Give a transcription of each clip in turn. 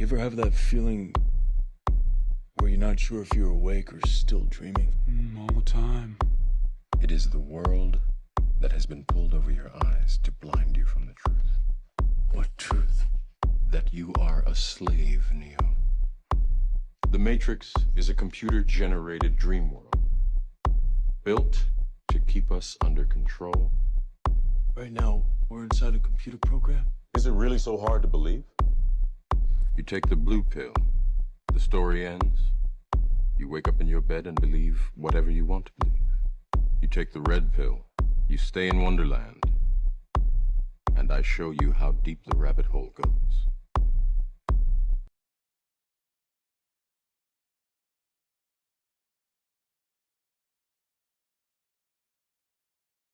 You ever have that feeling where you're not sure if you're awake or still dreaming? All the time. It is the world that has been pulled over your eyes to blind you from the truth. What truth? That you are a slave, Neo. The Matrix is a computer-generated dream world, built to keep us under control. Right now, we're inside a computer program? Is it really so hard to believe? You take the blue pill, the story ends. You wake up in your bed and believe whatever you want to believe. You take the red pill, you stay in Wonderland, and I show you how deep the rabbit hole goes.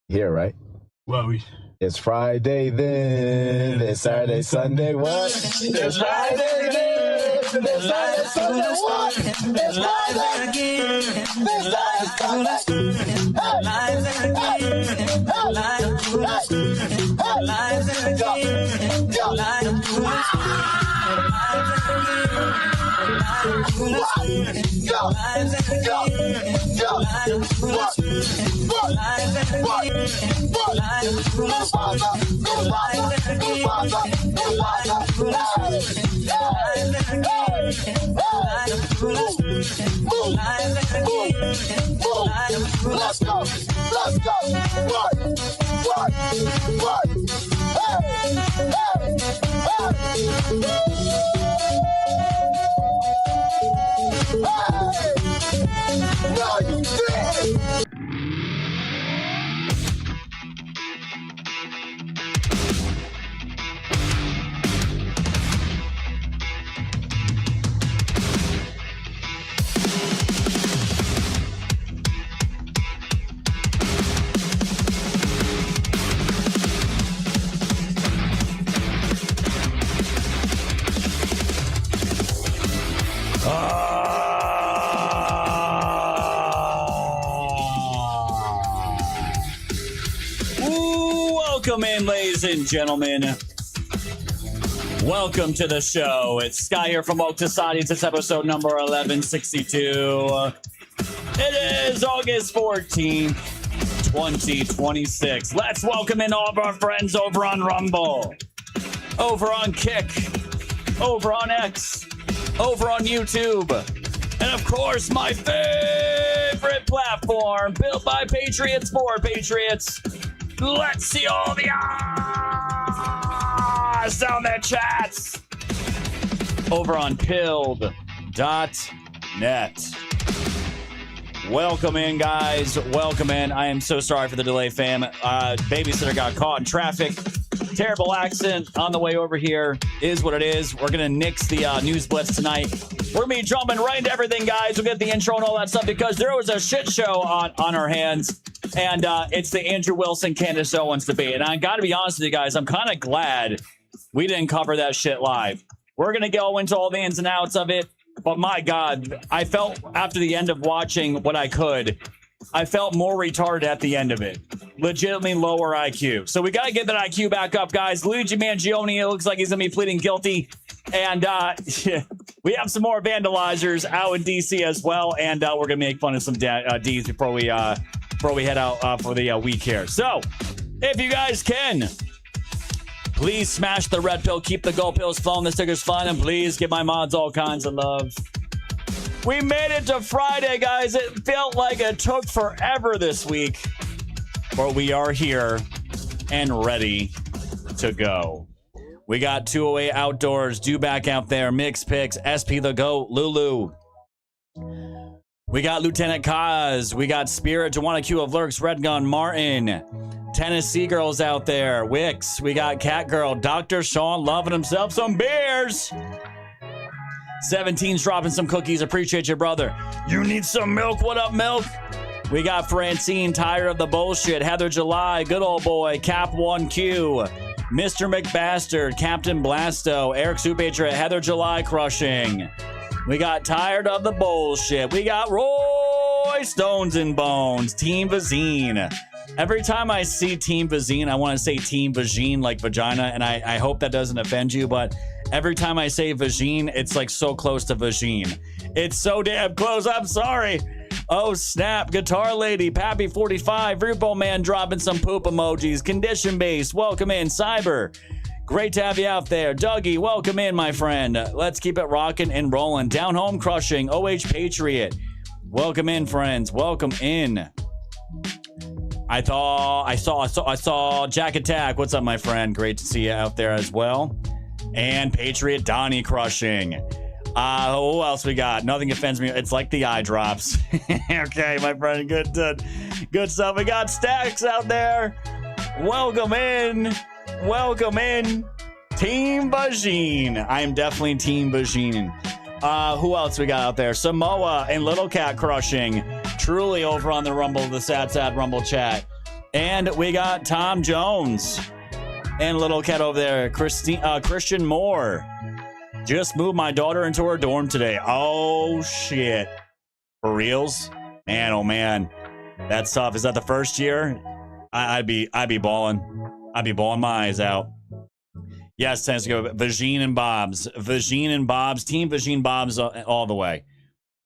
Here, right? Well, It's Friday then, it's Saturday, Sunday, what? It's Friday then, it's Saturday, Sunday, what? It's Friday again, it's Saturday, Let's go. What? Hey! No, you didn't! Welcome in, ladies and gentlemen. Welcome to the show. It's Sky here from Oak Society. It's episode number 1162. It is August 14th, 2026. Let's welcome in all of our friends over on Rumble, over on Kick, over on X, over on YouTube, and of course, my favorite platform, built by Patriots for Patriots. Let's see all the eyes down the chats over on pilled.net. Welcome in, guys. Welcome in. I am so sorry for the delay, fam. Babysitter got caught in traffic. Terrible accident on the way over here. Is what it is. We're going to nix the news blitz tonight. We're going to be jumping right into everything, guys. We'll get the intro and all that stuff because there was a shit show on our hands. And it's the Andrew Wilson, Candace Owens debate. And I got to be honest with you guys, I'm kind of glad we didn't cover that shit live. We're going to go into all the ins and outs of it. But my God, I felt after the end of watching what I could, I felt more retarded at the end of it. Legitimately lower IQ. So we got to get that IQ back up, guys. Luigi Mangione, it looks like he's going to be pleading guilty. And we have some more vandalizers out in D.C. as well. And we're going to make fun of some D's before we head out for the week here. So if you guys can, please smash the red pill, keep the gold pills flowing, the stickers fun, and please give my mods all kinds of love. We made it to Friday, guys. It felt like it took forever this week, but we are here and ready to go. We got 208 Outdoors, do back out there, Mix Picks, SP the Goat, Lulu. We got Lieutenant Kaz. We got Spirit, Joanna Q of Lurks, Red Gun, Martin. Tennessee Girls out there. Wix. We got Cat Girl. Dr. Sean loving himself some beers. 17's dropping some cookies. Appreciate you, brother. You need some milk? What up, milk? We got Francine, tired of the bullshit. Heather July, good old boy. Cap 1Q. Mr. McBastard, Captain Blasto, Eric Supatriot, Heather July crushing. We got tired of the bullshit. We got Roy Stones and Bones, Team Vazine. Every time I see Team Vazine, I want to say Team Vagine, like vagina, and I hope that doesn't offend you, but Every time I say vagine, it's like so close to vagine. It's so damn close. I'm sorry. Oh, snap. Guitar Lady, Pappy45, Rupo Man dropping some poop emojis. Condition Base, welcome in. Cyber, great to have you out there. Dougie, welcome in, my friend. Let's keep it rocking and rolling. Down Home Crushing, OH Patriot, welcome in, friends. Welcome in. I saw Jack Attack. What's up, my friend? Great to see you out there as well. And Patriot Donnie Crushing. Who else we got? Nothing offends me. It's like the eye drops. Okay, my friend. Good stuff. We got Stacks out there. Welcome in. Welcome in. Team Vagine. I am definitely Team Vagine. Who else we got out there? Samoa and Little Cat Crushing. Truly over on the Rumble, the Sad Rumble chat. And we got Tom Jones and Little Cat over there. Christian Moore. Just moved my daughter into her dorm today. Oh, shit. For reals? Man, oh, man. That's tough. Is that the first year? I'd be balling. I'd be balling my eyes out. Yes, tends to go. Vagine and Bob's. Vagine and Bob's. Team Vagine Bob's all the way.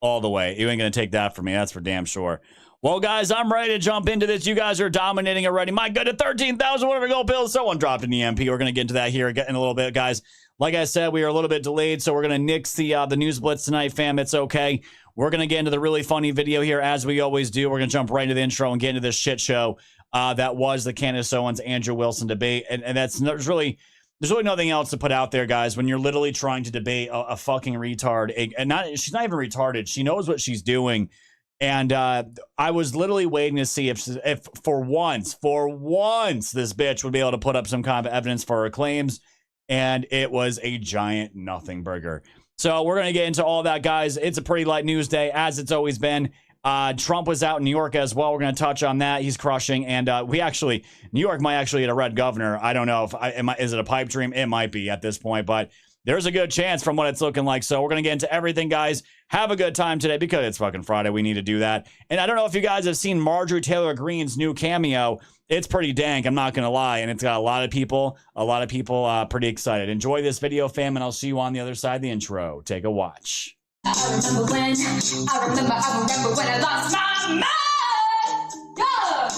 All the way. You ain't going to take that from me. That's for damn sure. Well, guys, I'm ready to jump into this. You guys are dominating already. My goodness, 13,000. Whatever go, Bill. Someone dropped an EMP. We're going to get into that here in a little bit, guys. Like I said, we are a little bit delayed, so we're going to nix the news blitz tonight, fam. It's okay. We're going to get into the really funny video here, as we always do. We're going to jump right into the intro and get into this shit show that was the Candace Owens, Andrew Wilson debate. And there's really nothing else to put out there, guys, when you're literally trying to debate a fucking retard. She's not even retarded. She knows what she's doing. And I was literally waiting to see if for once, this bitch would be able to put up some kind of evidence for her claims. And it was a giant nothing burger. So we're going to get into all that, guys. It's a pretty light news day, as it's always been. Trump was out in New York as well. We're going to touch on that. He's crushing. And New York might actually get a red governor. I don't know. Is it a pipe dream? It might be at this point, but there's a good chance from what it's looking like. So we're going to get into everything, guys. Have a good time today because it's fucking Friday. We need to do that. And I don't know if you guys have seen Marjorie Taylor Greene's new cameo. It's pretty dank, I'm not going to lie. And it's got a lot of people pretty excited. Enjoy this video, fam, and I'll see you on the other side of the intro. Take a watch. I remember when I lost my mind. Yeah.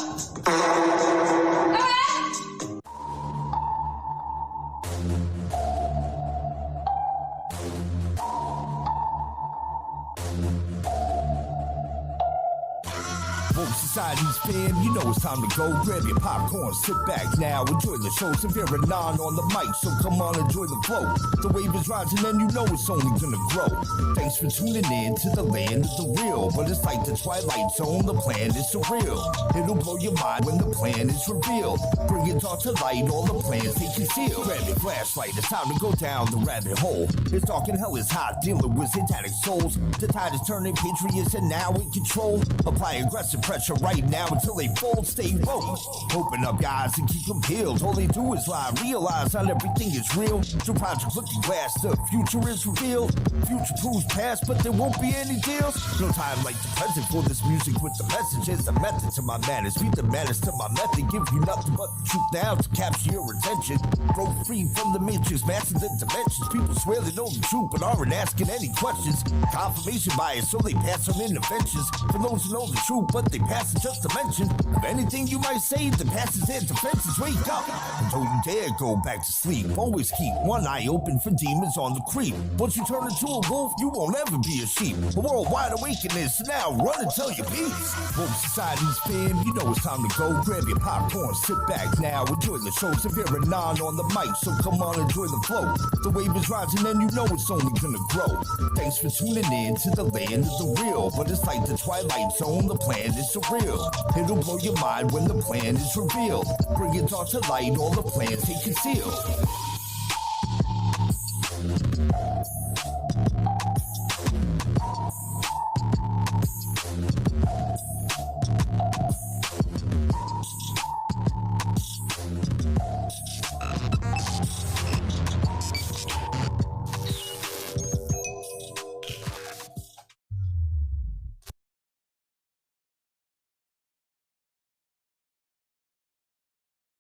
Woke Society's fam, you know it's time to go. Grab your popcorn, sit back now, enjoy the show. Severe and non on the mic, so come on, enjoy the flow. The wave is rising and you know it's only gonna grow. Thanks for tuning in to the land of the real. But it's like the Twilight Zone, the plan is surreal. It'll blow your mind when the plan is revealed. Bring it all to light, all the plans they conceal. Grab your flashlight, it's time to go down the rabbit hole. It's dark and hell is hot, dealing with satanic souls. The tide is turning, patriots are now in control. Apply aggressive pressure right now until they fold, stay woke. Open up your eyes and keep them peeled. All they do is lie, realize not everything is real. Through Project Looking Glass, the future is revealed. Future proves past, but there won't be any deals. No time like the present for this music with the messages. The method to my madness, beat the madness to my method. Give you nothing but the truth now to capture your attention. Broke free from the matrix, master the dimensions. People swear they know the truth, but aren't asking any questions. Confirmation bias, so they pass on interventions. For those who know the truth, but they pass it just to mention. Of anything you might say, the past is their defenses. Wake up, and don't you dare go back to sleep. Always keep one eye open for demons on the creep. Once you turn into a wolf, you won't ever be a sheep. A worldwide awakening, so now run and tell your peace. Woke Society's fam, you know it's time to go. Grab your popcorn, sit back now, enjoy the show. Severe and non on the mic, so come on, enjoy the flow. The wave is rising and you know it's only gonna grow. Thanks for tuning in to the land of the real. But it's like the Twilight Zone, the plan is surreal. It'll blow your mind when the plan is revealed. Bring it all to light, all the plans they conceal.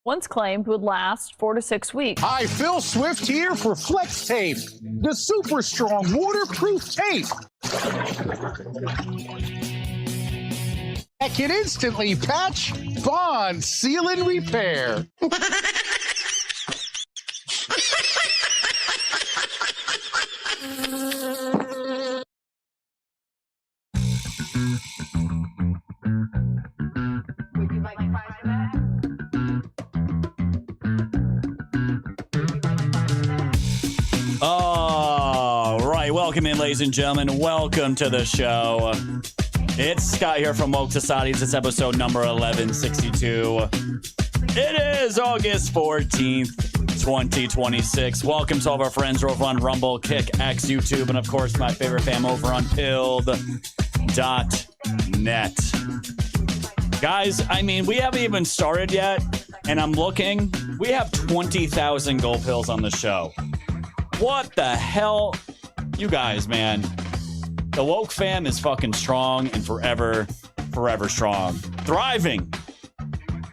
once claimed would last 4 to 6 weeks. Hi, Phil Swift here for Flex Tape, the super strong waterproof tape that can instantly patch, bond, seal, and repair. All right, welcome in, ladies and gentlemen. Welcome to the show. It's Scott here from Woke Societies. It's episode number 1162. It is August 14th, 2026. Welcome to all of our friends over on Rumble, Kick, X, YouTube, and of course, my favorite fam over on Pilled.net. Guys, I mean, we haven't even started yet, and I'm looking. We have 20,000 gold pills on the show. What the hell? You guys, man. The woke fam is fucking strong and forever strong. Thriving.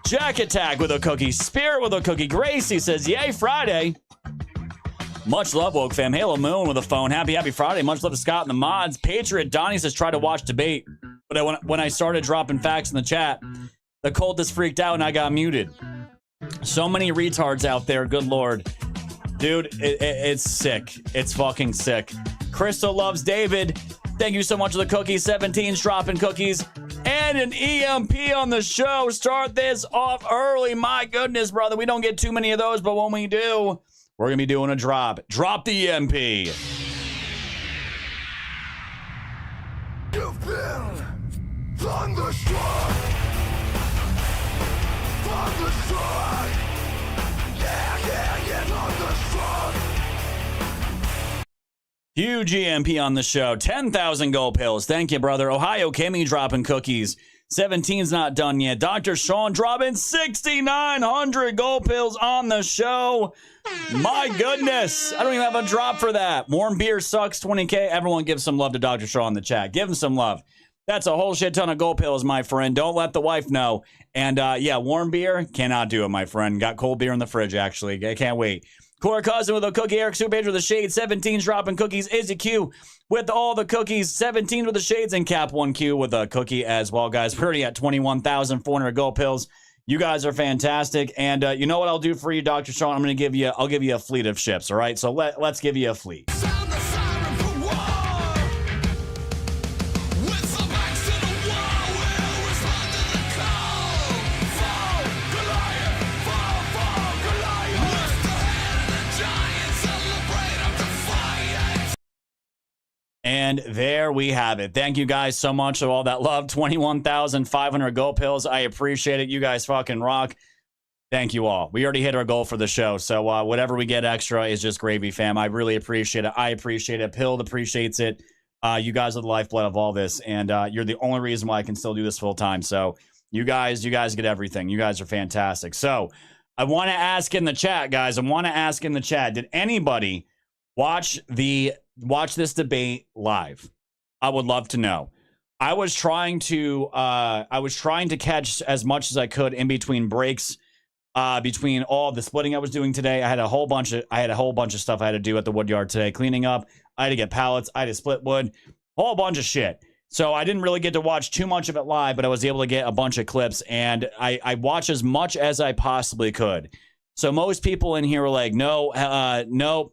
Jack Attack with a cookie. Spirit with a cookie. Gracie says, yay, Friday. Much love, woke fam. Halo Moon with a phone. Happy Friday. Much love to Scott and the mods. Patriot Donnie says, try to watch debate. But when I started dropping facts in the chat, the cultists freaked out and I got muted. So many retards out there. Good Lord. Dude, it's sick. It's fucking sick. Crystal loves David. Thank you so much for the cookies. 17's dropping cookies. And an EMP on the show. Start this off early. My goodness, brother. We don't get too many of those, but when we do, we're going to be doing a drop. Drop the EMP. You've been thunderstruck. Thunderstruck. Yeah, thunderstruck. Huge EMP on the show. 10,000 gold pills. Thank you, brother. Ohio Kimmy dropping cookies. 17's not done yet. Dr. Sean dropping 6,900 gold pills on the show. My goodness. I don't even have a drop for that. Warm beer sucks. 20K. Everyone give some love to Dr. Sean in the chat. Give him some love. That's a whole shit ton of gold pills, my friend. Don't let the wife know. And yeah, warm beer, cannot do it, my friend. Got cold beer in the fridge, actually. I can't wait. Cora Cousin with a cookie. Eric Supage with the shades. 17's dropping cookies. Izzy Q with all the cookies. 17 with the shades. And Cap 1Q with a cookie as well, guys. We're already at 21,400 gold pills. You guys are fantastic. And you know what I'll do for you, Dr. Sean? I'll give you a fleet of ships, all right? So let's give you a fleet. And there we have it. Thank you guys so much for all that love. 21,500 gold pills. I appreciate it. You guys fucking rock. Thank you all. We already hit our goal for the show. So whatever we get extra is just gravy, fam. I really appreciate it. I appreciate it. Pilled appreciates it. You guys are the lifeblood of all this. And you're the only reason why I can still do this full time. So you guys get everything. You guys are fantastic. So I want to ask in the chat, guys. Did anybody watch this debate live? I would love to know. I was trying to catch as much as I could in between breaks, between all the splitting I was doing today. I had a whole bunch of stuff I had to do at the woodyard today, cleaning up. I had to get pallets. I had to split wood, whole bunch of shit. So I didn't really get to watch too much of it live, but I was able to get a bunch of clips, and I watched as much as I possibly could. So most people in here were like, no, no.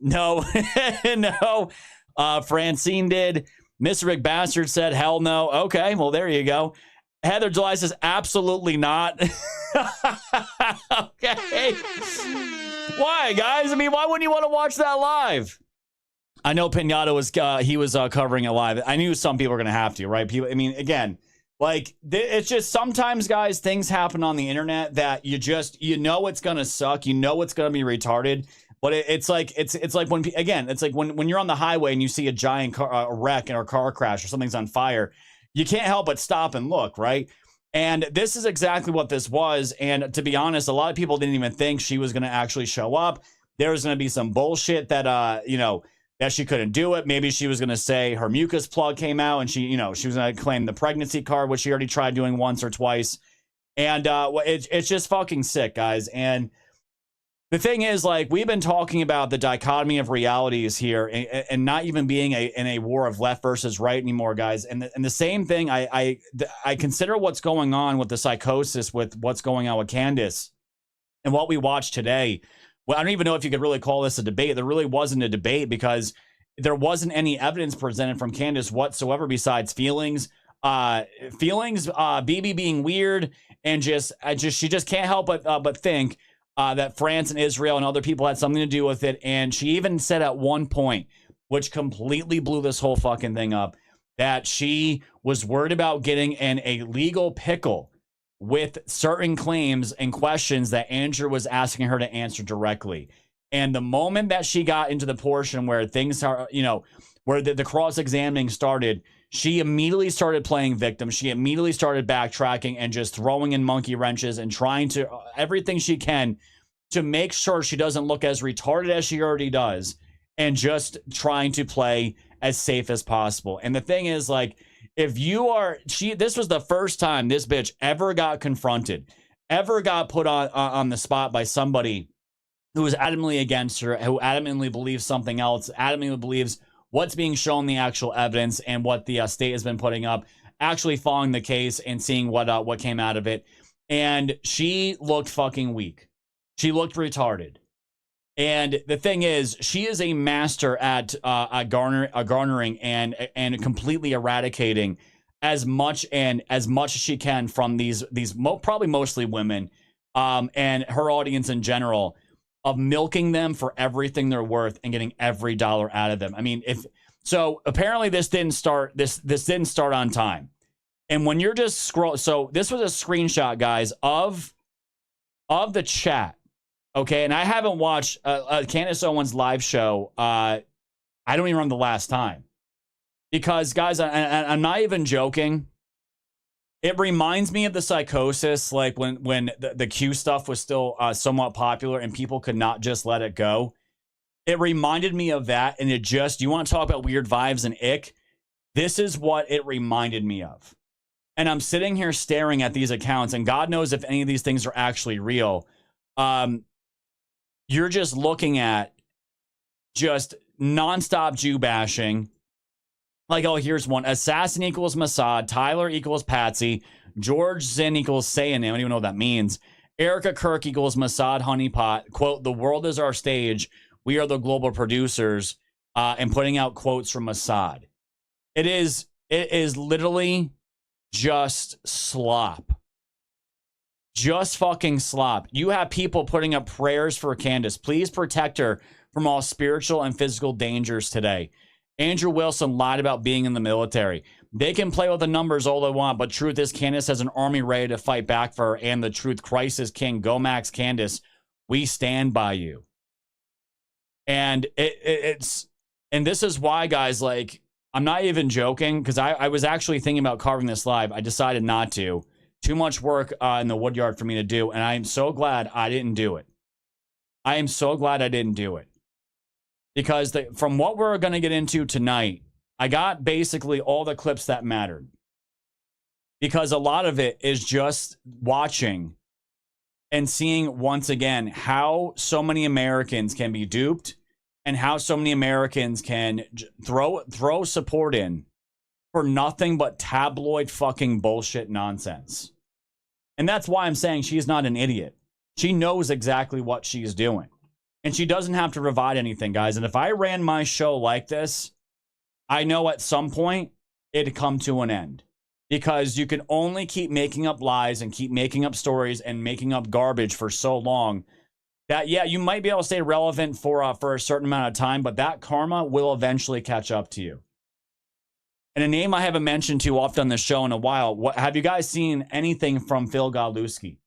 Francine did. Mr. Rick Bastard said, hell no. Okay, well, there you go. Heather July says, absolutely not. Okay. Why, guys? I mean, why wouldn't you want to watch that live? I know Pinata was covering it live. I knew some people were going to have to, right? People, I mean, again, like, it's just sometimes, guys, things happen on the internet that you know it's going to suck. You know it's going to be retarded. But it's like when you're on the highway and you see a giant wreck or car crash or something's on fire, you can't help but stop and look, right? And this is exactly what this was. And to be honest, a lot of people didn't even think she was going to actually show up. There was going to be some bullshit that that she couldn't do it. Maybe she was going to say her mucus plug came out and she was going to claim the pregnancy card, which she already tried doing once or twice. And it's just fucking sick, guys. And the thing is, like, we've been talking about the dichotomy of realities here, and not even being in a war of left versus right anymore, guys. And the same thing, I consider what's going on with the psychosis, with what's going on with Candace, and what we watched today. Well, I don't even know if you could really call this a debate. There really wasn't a debate because there wasn't any evidence presented from Candace whatsoever besides feelings. BB being weird, and she just can't help but think that France and Israel and other people had something to do with it. And she even said at one point, which completely blew this whole fucking thing up, that she was worried about getting in a legal pickle with certain claims and questions that Andrew was asking her to answer directly. And the moment that she got into the portion where things are, where the cross-examining started, she immediately started playing victim. She immediately started backtracking and just throwing in monkey wrenches and trying to everything she can to make sure she doesn't look as retarded as she already does, and just trying to play as safe as possible. And the thing is, like, if you are, this was the first time this bitch ever got confronted, ever got put on the spot by somebody who was adamantly against her, who adamantly believes something else, adamantly believes what's being shown, the actual evidence, and what the state has been putting up, actually following the case and seeing what came out of it. And she looked fucking weak. She looked retarded. And the thing is, she is a master at garnering and completely eradicating as much as she can from these probably mostly women, and her audience in general, of milking them for everything they're worth and getting every dollar out of them. I mean, apparently this didn't start on time. And when you're just so this was a screenshot, guys, of the chat. Okay, and I haven't watched Candace Owens' live show. I don't even remember the last time. Because, guys, I'm not even joking. It reminds me of the psychosis, like when the Q stuff was still somewhat popular and people could not just let it go. It reminded me of that, and you want to talk about weird vibes and ick? This is what it reminded me of. And I'm sitting here staring at these accounts, and God knows if any of these things are actually real. You're just looking at just nonstop Jew bashing. Like, oh, here's one. Assassin equals Mossad. Tyler equals Patsy. George Zinn equals Sayan. I don't even know what that means. Erica Kirk equals Mossad honeypot. Quote, the world is our stage. We are the global producers. And putting out quotes from Mossad. It is literally just slop. Just fucking slop. You have people putting up prayers for Candace. Please protect her from all spiritual and physical dangers today. Andrew Wilson lied about being in the military. They can play with the numbers all they want, but truth is Candace has an army ready to fight back for her, and the truth, Christ is king. Go Max Candace. We stand by you. And and this is why, guys, like, I'm not even joking, because I was actually thinking about carving this live. I decided not to. Too much work in the woodyard for me to do, and I am so glad I didn't do it. I am so glad I didn't do it. Because from what we're going to get into tonight, I got basically all the clips that mattered. Because a lot of it is just watching and seeing once again how so many Americans can be duped and how so many Americans can throw support in for nothing but tabloid fucking bullshit nonsense. And that's why I'm saying she's not an idiot. She knows exactly what she's doing. And she doesn't have to provide anything, guys. And if I ran my show like this, I know at some point it'd come to an end. Because you can only keep making up lies and keep making up stories and making up garbage for so long that, yeah, you might be able to stay relevant for a certain amount of time, but that karma will eventually catch up to you. And a name I haven't mentioned too often on the show in a while. Have you guys seen anything from Phil Godlewski?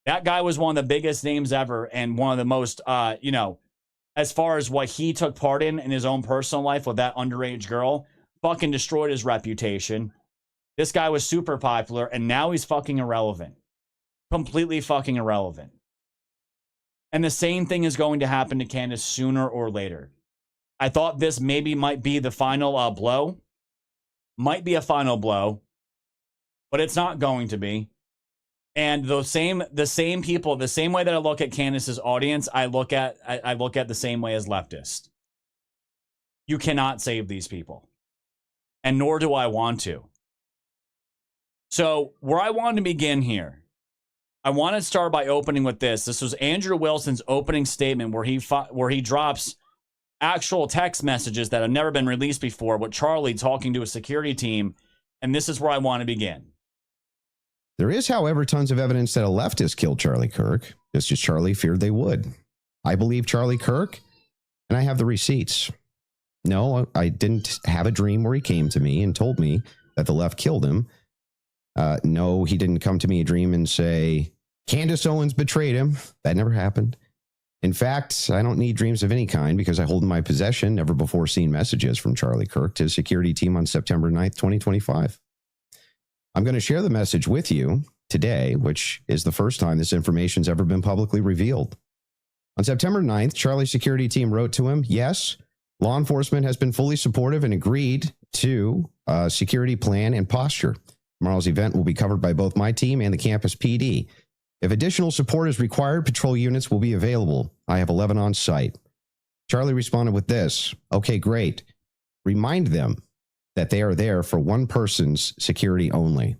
That guy was one of the biggest names ever and one of the most, as far as what he took part in his own personal life with that underage girl, fucking destroyed his reputation. This guy was super popular, and now he's fucking irrelevant. Completely fucking irrelevant. And the same thing is going to happen to Candace sooner or later. I thought this might be the final blow. Might be a final blow. But it's not going to be. And the same people, the same way that I look at Candace's audience, I look at the same way as leftists. You cannot save these people. And nor do I want to. So where I want to begin here, I want to start by opening with this. This was Andrew Wilson's opening statement where he drops actual text messages that have never been released before with Charlie talking to a security team. And this is where I want to begin. There is, however, tons of evidence that a leftist killed Charlie Kirk, just as Charlie feared they would. I believe Charlie Kirk, and I have the receipts. No, I didn't have a dream where he came to me and told me that the left killed him. No, he didn't come to me a dream and say, Candace Owens betrayed him. That never happened. In fact, I don't need dreams of any kind because I hold in my possession never before seen messages from Charlie Kirk to his security team on September 9th, 2025. I'm going to share the message with you today, which is the first time this information's ever been publicly revealed. On September 9th, Charlie's security team wrote to him, yes, law enforcement has been fully supportive and agreed to a security plan and posture. Tomorrow's event will be covered by both my team and the campus PD. If additional support is required, patrol units will be available. I have 11 on site. Charlie responded with this. Okay, great. Remind them that they are there for one person's security only,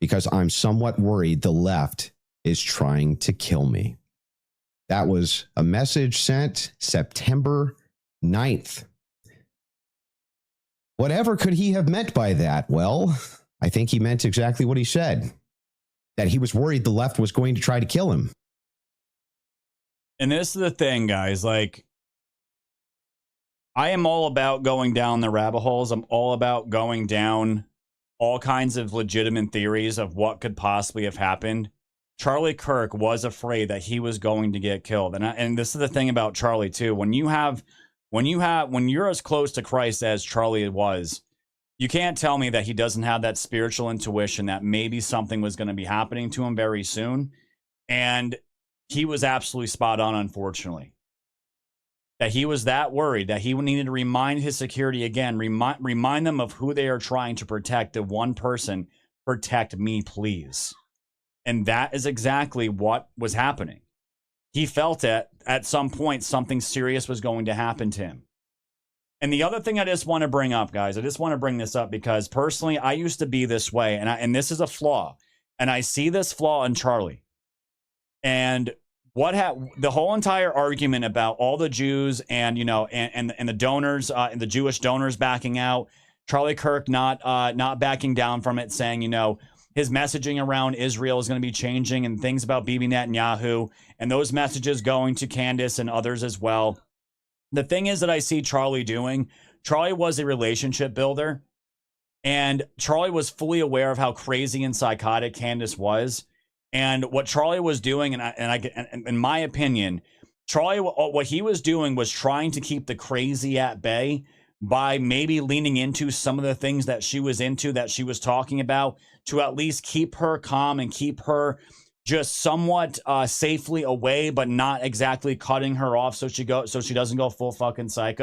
because I'm somewhat worried the left is trying to kill me. That was a message sent September 9th. Whatever could he have meant by that? Well, I think he meant exactly what he said, that he was worried the left was going to try to kill him. And this is the thing, guys, like, I am all about going down the rabbit holes. I'm all about going down all kinds of legitimate theories of what could possibly have happened. Charlie Kirk was afraid that he was going to get killed. And this is the thing about Charlie too. When you're as close to Christ as Charlie was, you can't tell me that he doesn't have that spiritual intuition that maybe something was going to be happening to him very soon. And he was absolutely spot on, unfortunately. That he was that worried that he needed to remind his security again, remind them of who they are trying to protect. The one person, protect me, please. And that is exactly what was happening. He felt that at some point something serious was going to happen to him. And the other thing I just want to bring up, guys, I just want to bring this up because personally, I used to be this way, and this is a flaw. And I see this flaw in Charlie. And the whole entire argument about all the Jews and and the donors and the Jewish donors backing out, Charlie Kirk not backing down from it, saying his messaging around Israel is going to be changing and things about Bibi Netanyahu and those messages going to Candace and others as well. The thing is that I see Charlie doing, Charlie was a relationship builder, and Charlie was fully aware of how crazy and psychotic Candace was. And what Charlie was doing, and in my opinion, Charlie, what he was doing was trying to keep the crazy at bay by maybe leaning into some of the things that she was into, that she was talking about, to at least keep her calm and keep her just somewhat safely away, but not exactly cutting her off so she doesn't go full fucking psycho.